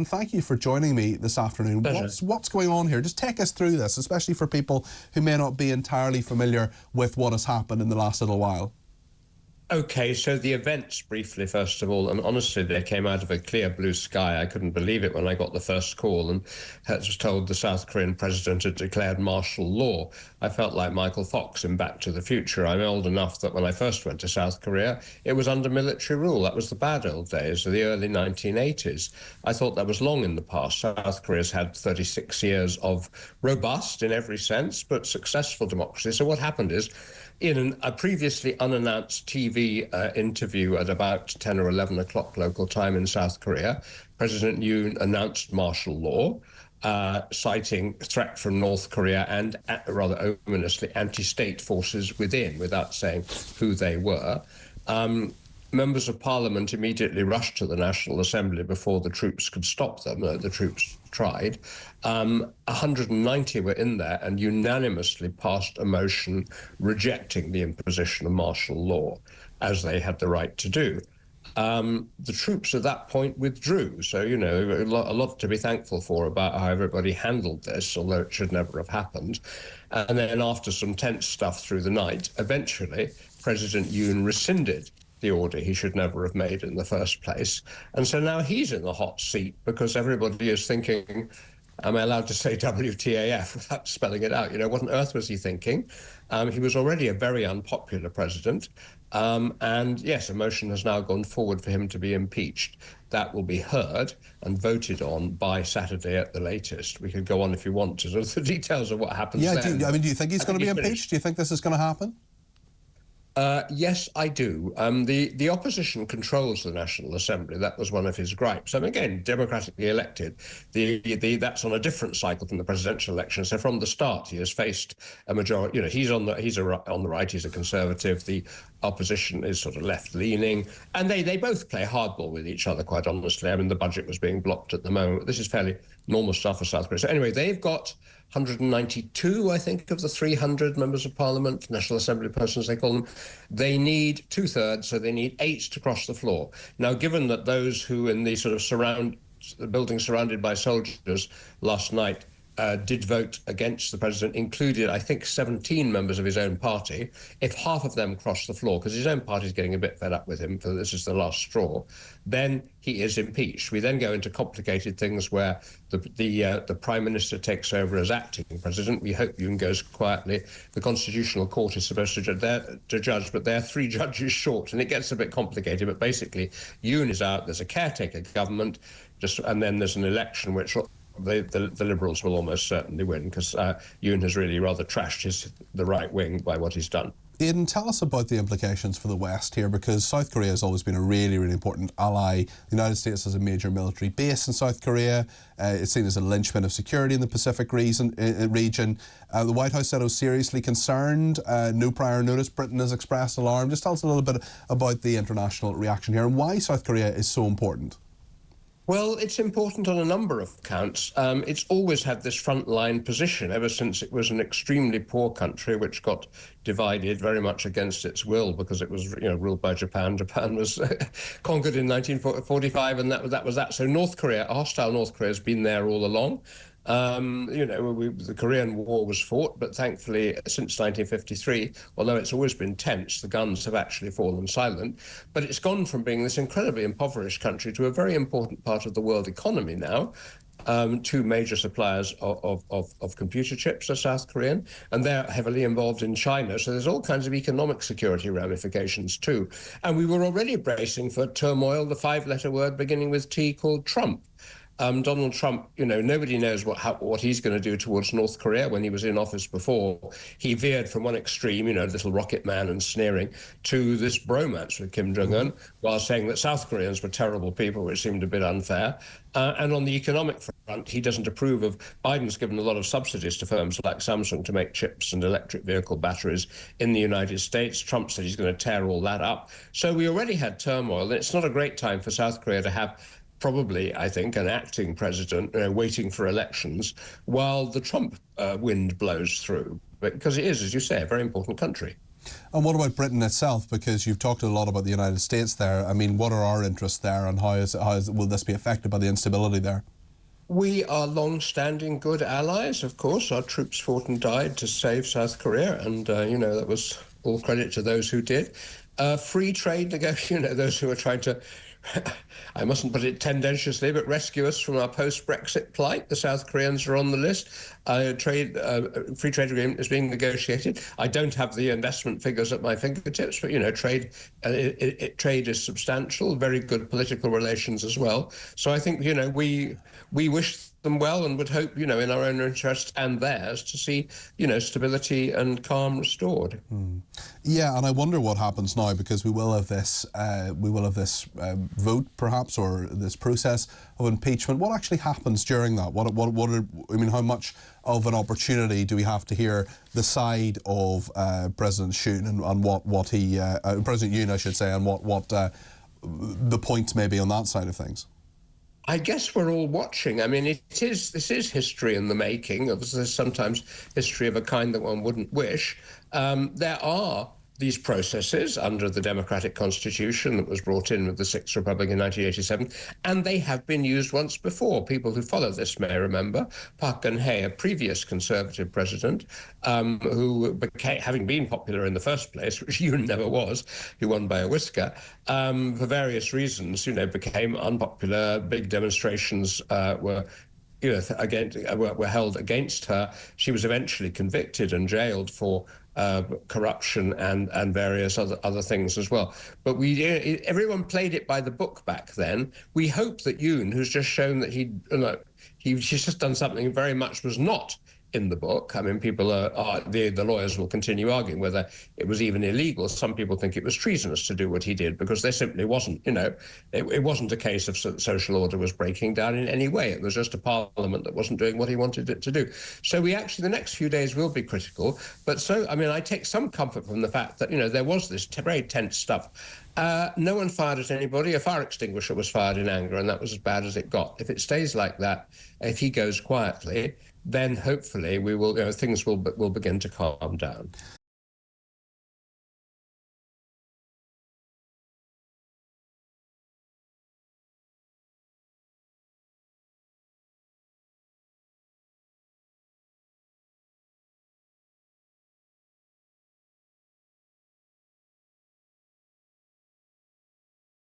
And thank you for joining me this afternoon. What's going on here? Just take us through this, especially for people who may not be entirely familiar with what has happened in the last little while. Okay, so the events briefly, first of all, and honestly, they came out of a clear blue sky. I couldn't believe it when I got the first call and was told the South Korean president had declared martial law. I felt like Michael Fox in Back to the Future. I'm old enough that when I first went to South Korea, it was under military rule. That was the bad old days of the early 1980s. I thought that was long in the past. South Korea's had 36 years of robust, in every sense, but successful democracy. So what happened is, in a previously unannounced TV interview at about 10 or 11 o'clock local time in South Korea, President Yoon announced martial law, citing threat from North Korea and, rather ominously, anti-state forces within, without saying who they were. Members of Parliament immediately rushed to the National Assembly before the troops could stop them. The troops tried. 190 were in there and unanimously passed a motion rejecting the imposition of martial law, as they had the right to do. The troops at that point withdrew. So, you know, a lot to be thankful for about how everybody handled this, although it should never have happened. And then after some tense stuff through the night, eventually President Yoon rescinded the order he should never have made in the first place. And so now he's in the hot seat because everybody is thinking, am I allowed to say WTAF without spelling it out? You know, what on earth was he thinking? He was already a very unpopular president. And yes, a motion has now gone forward for him to be impeached. That will be heard and voted on by Saturday at the latest. We could go on if you want to, the details of what happens then. Do you think he's going to be impeached? Do you think this is going to happen? Yes, I do. The opposition controls the National Assembly. That was one of his gripes. I mean, again, democratically elected. That's on a different cycle from the presidential election. So from the start, he has faced a majority. You know, he's on the right. He's a conservative. The opposition is sort of left-leaning, and they both play hardball with each other. Quite honestly, I mean, the budget was being blocked at the moment. This is fairly normal stuff for South Korea. So anyway, they've got 192, I think, of the 300 members of Parliament, National Assembly persons, they call them. They need 2/3, so they need 8 to cross the floor. Now, given that those who in the sort of the building surrounded by soldiers last night did vote against the president, included, I think, 17 members of his own party. If half of them cross the floor, because his own party is getting a bit fed up with him, for this is the last straw, then he is impeached. We then go into complicated things where the Prime Minister takes over as acting president. We hope Yoon goes quietly. The Constitutional Court is supposed to judge, but they're 3 judges short, and it gets a bit complicated. But basically, Yoon is out. There's a caretaker government, and then there's an election which the Liberals will almost certainly win, because Yoon has really rather trashed the right wing by what he's done. Aidan, tell us about the implications for the West here, because South Korea has always been a really, really important ally. The United States has a major military base in South Korea. It's seen as a linchpin of security in the Pacific region. The White House said it was seriously concerned. No prior notice. Britain has expressed alarm. Just tell us a little bit about the international reaction here and why South Korea is so important. Well, it's important on a number of counts. It's always had this frontline position ever since it was an extremely poor country which got divided very much against its will because it was, ruled by Japan. Japan was conquered in 1945, and that was that. So North Korea, a hostile North Korea, has been there all along. The Korean War was fought, but thankfully since 1953, although it's always been tense, the guns have actually fallen silent. But it's gone from being this incredibly impoverished country to a very important part of the world economy now. 2 major suppliers of computer chips are South Korean, and they're heavily involved in China. So there's all kinds of economic security ramifications too. And we were already bracing for turmoil, the 5-letter word beginning with T called Trump. Donald Trump, nobody knows what he's going to do towards North Korea. When he was in office before, he veered from one extreme, little rocket man and sneering, to this bromance with Kim Jong-un, while saying that South Koreans were terrible people, which seemed a bit unfair. And on the economic front, he doesn't approve of Biden's given a lot of subsidies to firms like Samsung to make chips and electric vehicle batteries in the United States. Trump said he's going to tear all that up. So we already had turmoil, and it's not a great time for South Korea to have probably, I think, an acting president waiting for elections while the Trump wind blows through, because it is, as you say, a very important country. And what about Britain itself? Because you've talked a lot about the United States there. I mean, what are our interests there, and will this be affected by the instability there? We are long-standing good allies, of course. Our troops fought and died to save South Korea, and, that was all credit to those who did. Free trade negotiations, those who are trying to, I mustn't put it tendentiously, but rescue us from our post-Brexit plight. The South Koreans are on the list. Free trade agreement is being negotiated. I don't have the investment figures at my fingertips, but, trade is substantial, very good political relations as well. So I think, we wish them well and would hope, in our own interest and theirs to see, stability and calm restored. Yeah, and I wonder what happens now, because we will have this vote, perhaps, or this process of impeachment. What actually happens during that? How much of an opportunity do we have to hear the side of President Yoon and what he President Yoon, I should say, and what the points may be on that side of things? I guess we're all watching. I mean, this is history in the making. Obviously, sometimes history of a kind that one wouldn't wish. There are these processes under the democratic constitution that was brought in with the Sixth Republic in 1987, and they have been used once before. People who follow this may remember Park Geun-hye, a previous conservative president, who became, having been popular in the first place, which Yoon never was, he won by a whisker, for various reasons, became unpopular. Big demonstrations were held against her. She was eventually convicted and jailed for corruption and various other things as well. But everyone played it by the book back then. We hope that Yoon, who's just shown that she's just done something very much was not in the book. I mean, the lawyers will continue arguing whether it was even illegal. Some people think it was treasonous to do what he did, because there simply wasn't, it wasn't a case of social order was breaking down in any way. It was just a parliament that wasn't doing what he wanted it to do. So the next few days will be critical. But I take some comfort from the fact that, there was this very tense stuff. No one fired at anybody. A fire extinguisher was fired in anger, and that was as bad as it got. If it stays like that, if he goes quietly, then hopefully things will begin to calm down.